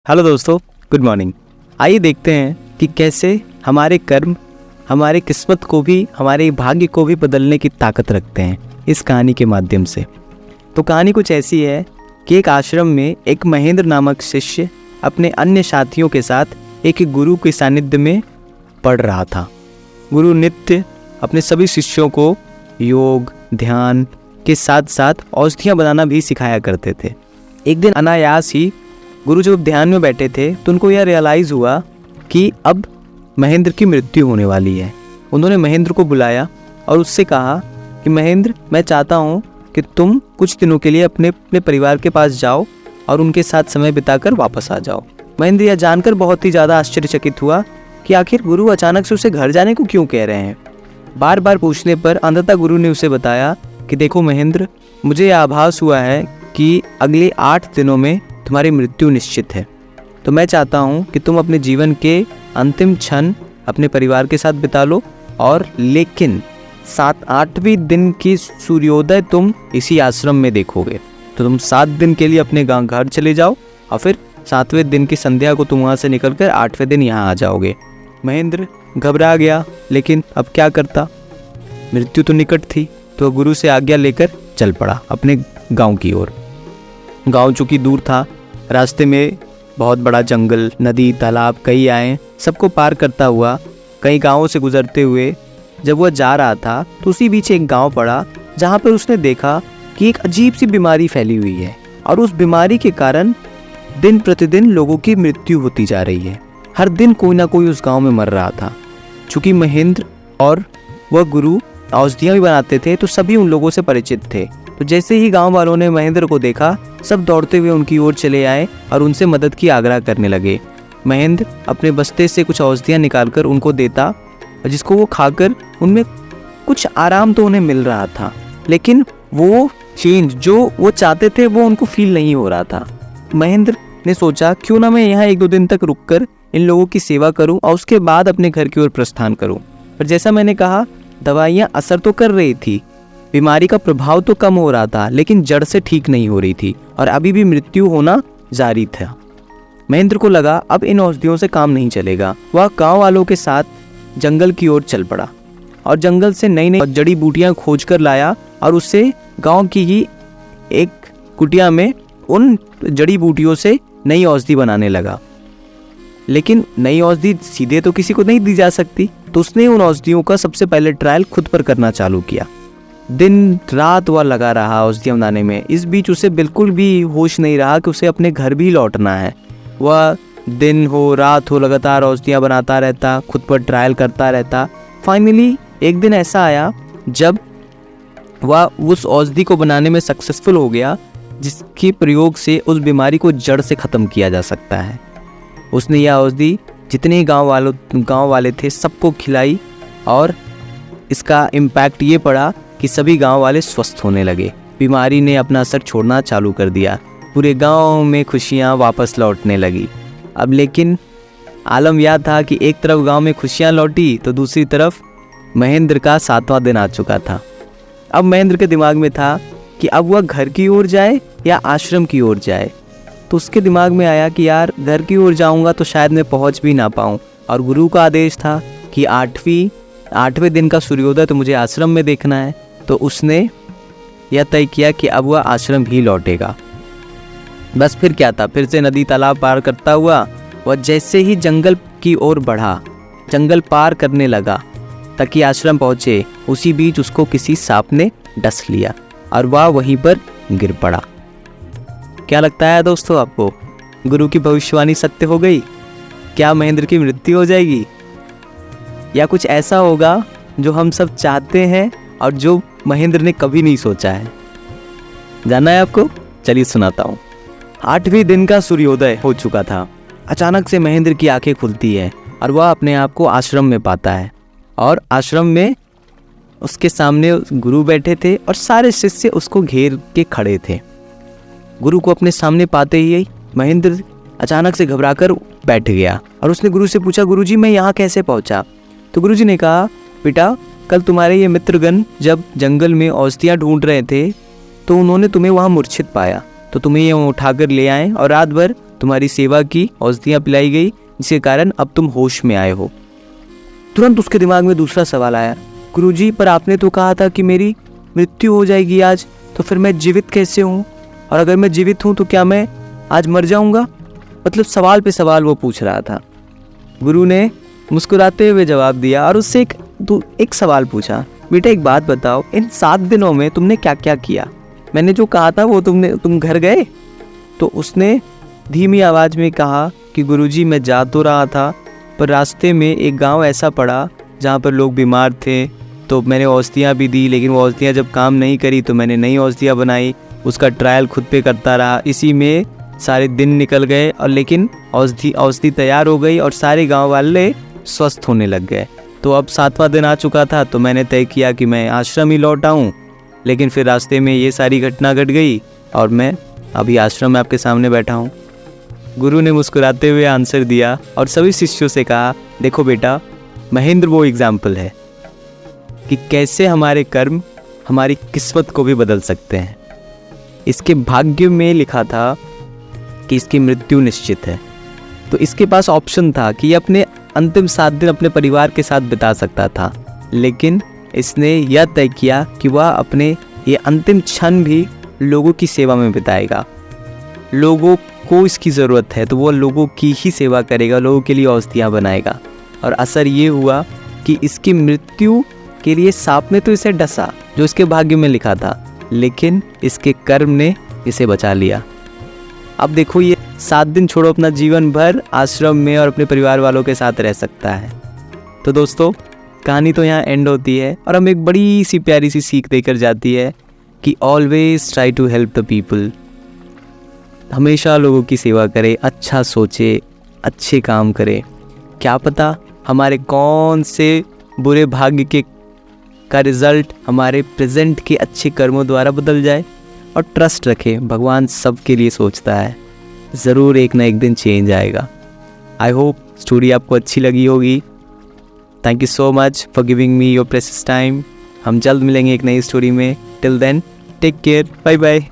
Hello दोस्तों, good morning. आइए देखते हैं कि कैसे हमारे कर्म हमारे किस्मत को भी, हमारे भाग्य को भी बदलने की ताकत रखते हैं इस कहानी के माध्यम से। तो कहानी कुछ ऐसी है कि एक आश्रम में एक महेंद्र नामक शिष्य अपने अन्य साथियों के साथ एक गुरु के सानिध्य में पढ़ रहा था। गुरु नित्य अपने सभी शिष्यों को योग ध्यान के साथ साथ औषधियाँ बनाना भी सिखाया करते थे। एक दिन अनायास ही गुरु जब ध्यान में बैठे थे तो उनको यह रियलाइज़ हुआ कि अब महेंद्र की मृत्यु होने वाली है। उन्होंने महेंद्र को बुलाया और उससे कहा कि महेंद्र, मैं चाहता हूँ कि तुम कुछ दिनों के लिए अपने परिवार के पास जाओ और उनके साथ समय बिताकर वापस आ जाओ। महेंद्र यह जानकर बहुत ही ज़्यादा आश्चर्यचकित हुआ कि आखिर गुरु अचानक से उसे घर जाने को क्यों कह रहे हैं। बार बार पूछने पर अंततः गुरु ने उसे बताया कि देखो महेंद्र, मुझे यह आभास हुआ है कि अगले 8 दिनों में तुम्हारी मृत्यु निश्चित है। तो मैं चाहता हूँ कि तुम अपने जीवन के अंतिम क्षण अपने परिवार के साथ बिता लो, और लेकिन 7-8वें दिन की सूर्योदय तुम इसी आश्रम में देखोगे। तो तुम 7 दिन के लिए अपने गाँव घर चले जाओ और फिर 7वें दिन की संध्या को तुम वहाँ से निकलकर 8वें दिन यहाँ आ जाओगे। महेंद्र घबरा गया, लेकिन अब क्या करता, मृत्यु तो निकट थी। तो गुरु से आज्ञा लेकर चल पड़ा अपने गाँव की ओर। गांव चूँकि दूर था, रास्ते में बहुत बड़ा जंगल, नदी, तालाब कई आए। सबको पार करता हुआ कई गांवों से गुजरते हुए जब वह जा रहा था तो उसी बीच एक गांव पड़ा जहां पर उसने देखा कि एक अजीब सी बीमारी फैली हुई है और उस बीमारी के कारण दिन प्रतिदिन लोगों की मृत्यु होती जा रही है। हर दिन कोई ना कोई उस गाँव में मर रहा था। चूँकि महेंद्र और वह गुरु औषधियाँ भी बनाते थे तो सभी उन लोगों से परिचित थे। तो जैसे ही गांव वालों ने महेंद्र को देखा, सब दौड़ते हुए उनकी ओर चले आए और उनसे मदद की आग्रह करने लगे। महेंद्र अपने बस्ते से कुछ औषधियाँ निकालकर उनको देता, जिसको वो खाकर उनमें कुछ आराम तो उन्हें मिल रहा था, लेकिन वो चेंज जो वो चाहते थे वो उनको फील नहीं हो रहा था। महेंद्र ने सोचा क्यों ना मैं यहाँ 1-2 दिन तक रुककर इन लोगों की सेवा करूँ और उसके बाद अपने घर की ओर प्रस्थान करूँ। पर जैसा मैंने कहा, दवाइयाँ असर तो कर रही थी, बीमारी का प्रभाव तो कम हो रहा था, लेकिन जड़ से ठीक नहीं हो रही थी और अभी भी मृत्यु होना जारी था। महेंद्र को लगा अब इन औषधियों से काम नहीं चलेगा। वह गांव वालों के साथ जंगल की ओर चल पड़ा और जंगल से नई नई जड़ी बूटियां खोज कर लाया और उससे गांव की ही एक कुटिया में उन जड़ी बूटियों से नई औषधि बनाने लगा। लेकिन नई औषधि सीधे तो किसी को नहीं दी जा सकती, तो उसने उन औषधियों का सबसे पहले ट्रायल खुद पर करना चालू किया। दिन रात वह लगा रहा औषधियाँ बनाने में। इस बीच उसे बिल्कुल भी होश नहीं रहा कि उसे अपने घर भी लौटना है। वह दिन हो रात हो लगातार औषधियाँ बनाता रहता, खुद पर ट्रायल करता रहता। फाइनली एक दिन ऐसा आया जब वह उस औषधि को बनाने में सक्सेसफुल हो गया, जिसके प्रयोग से उस बीमारी को जड़ से ख़त्म किया जा सकता है। उसने यह औषधि जितने गाँव वाले थे सबको खिलाई और इसका इम्पैक्ट ये पड़ा कि सभी गांव वाले स्वस्थ होने लगे। बीमारी ने अपना असर छोड़ना चालू कर दिया। पूरे गांव में खुशियां वापस लौटने लगी। अब लेकिन आलम यह था कि एक तरफ गांव में खुशियां लौटी तो दूसरी तरफ महेंद्र का 7वां दिन आ चुका था। अब महेंद्र के दिमाग में था कि अब वह घर की ओर जाए या आश्रम की ओर जाए। तो उसके दिमाग में आया कि यार, घर की ओर जाऊँगा तो शायद मैं पहुँच भी ना पाऊँ, और गुरु का आदेश था कि 8वें दिन का सूर्योदय तो मुझे आश्रम में देखना है। तो उसने यह तय किया कि अब वह आश्रम ही लौटेगा। बस फिर क्या था, फिर से नदी तालाब पार करता हुआ वह जैसे ही जंगल की ओर बढ़ा, जंगल पार करने लगा ताकि आश्रम पहुँचे, उसी बीच उसको किसी सांप ने डस लिया और वह वहीं पर गिर पड़ा। क्या लगता है दोस्तों आपको, गुरु की भविष्यवाणी सत्य हो गई? क्या महेंद्र की मृत्यु हो जाएगी, या कुछ ऐसा होगा जो हम सब चाहते हैं और जो महेंद्र ने कभी नहीं सोचा है? जानना है आपको? चलिए सुनाता हूँ। 8वें दिन का सूर्योदय हो चुका था। अचानक से महेंद्र की आंखें खुलती है और वह अपने आप को आश्रम में पाता है, और आश्रम में उसके सामने गुरु बैठे थे और सारे शिष्य उसको घेर के खड़े थे। गुरु को अपने सामने पाते ही महेंद्र अचानक से घबराकर बैठ गया और उसने गुरु से पूछा, गुरुजी मैं यहाँ कैसे पहुँचा? तो गुरुजी ने कहा, बेटा, कल तुम्हारे ये मित्रगण जब जंगल में औषधियाँ ढूंढ रहे थे तो उन्होंने तुम्हें वहाँ मूर्छित पाया, तो तुम्हें ये उठाकर ले आए और रात भर तुम्हारी सेवा की, औषधियाँ पिलाई गई, जिसके कारण अब तुम होश में आए हो। तुरंत उसके दिमाग में दूसरा सवाल आया, गुरुजी पर आपने तो कहा था कि मेरी मृत्यु हो जाएगी आज, तो फिर मैं जीवित कैसे हूँ? और अगर मैं जीवित हूँ तो क्या मैं आज मर जाऊँगा? मतलब सवाल पे सवाल वो पूछ रहा था। गुरु ने मुस्कुराते हुए जवाब दिया और उससे एक सवाल पूछा, बेटा एक बात बताओ, इन 7 दिनों में तुमने क्या क्या किया? मैंने जो कहा था वो तुम घर गए? तो उसने धीमी आवाज़ में कहा कि गुरुजी मैं जा तो रहा था, पर रास्ते में एक गांव ऐसा पड़ा जहां पर लोग बीमार थे, तो मैंने औषधियाँ भी दी, लेकिन वो औषधियाँ जब काम नहीं करी तो मैंने नई औषधियाँ बनाई, उसका ट्रायल खुद पे करता रहा, इसी में सारे दिन निकल गए और लेकिन औषधि तैयार हो गई और सारे गाँव वाले स्वस्थ होने लग गए। तो अब 7वां दिन आ चुका था, तो मैंने तय किया कि मैं आश्रम ही लौट आऊँ, लेकिन फिर रास्ते में ये सारी घटना घट गई और मैं अभी आश्रम में आपके सामने बैठा हूँ। गुरु ने मुस्कुराते हुए आंसर दिया और सभी शिष्यों से कहा, देखो बेटा, महेंद्र वो एग्जाम्पल है कि कैसे हमारे कर्म हमारी किस्मत को भी बदल सकते हैं। इसके भाग्य में लिखा था कि इसकी मृत्यु निश्चित है, तो इसके पास ऑप्शन था कि ये अपने अंतिम 7 दिन अपने परिवार के साथ बिता सकता था, लेकिन इसने यह तय किया कि वह अपने ये अंतिम क्षण भी लोगों की सेवा में बिताएगा। लोगों को इसकी ज़रूरत है तो वो लोगों की ही सेवा करेगा, लोगों के लिए औषधियाँ बनाएगा। और असर ये हुआ कि इसकी मृत्यु के लिए सांप ने तो इसे डसा, जो इसके भाग्य में लिखा था, लेकिन इसके कर्म ने इसे बचा लिया। अब देखो, ये 7 दिन छोड़ो, अपना जीवन भर आश्रम में और अपने परिवार वालों के साथ रह सकता है। तो दोस्तों, कहानी तो यहाँ एंड होती है और हमें एक बड़ी सी प्यारी सी सीख देकर जाती है कि always try to help the people. हमेशा लोगों की सेवा करें, अच्छा सोचे, अच्छे काम करें। क्या पता हमारे कौन से बुरे भाग्य का रिजल्ट हमारे प्रेजेंट के अच्छे कर्मों द्वारा बदल जाए। और ट्रस्ट रखें, भगवान सबके लिए सोचता है, ज़रूर एक ना एक दिन चेंज आएगा। आई होप स्टोरी आपको अच्छी लगी होगी। Thank you so much for giving me your precious time. हम जल्द मिलेंगे एक नई स्टोरी में। Till then take care, bye bye.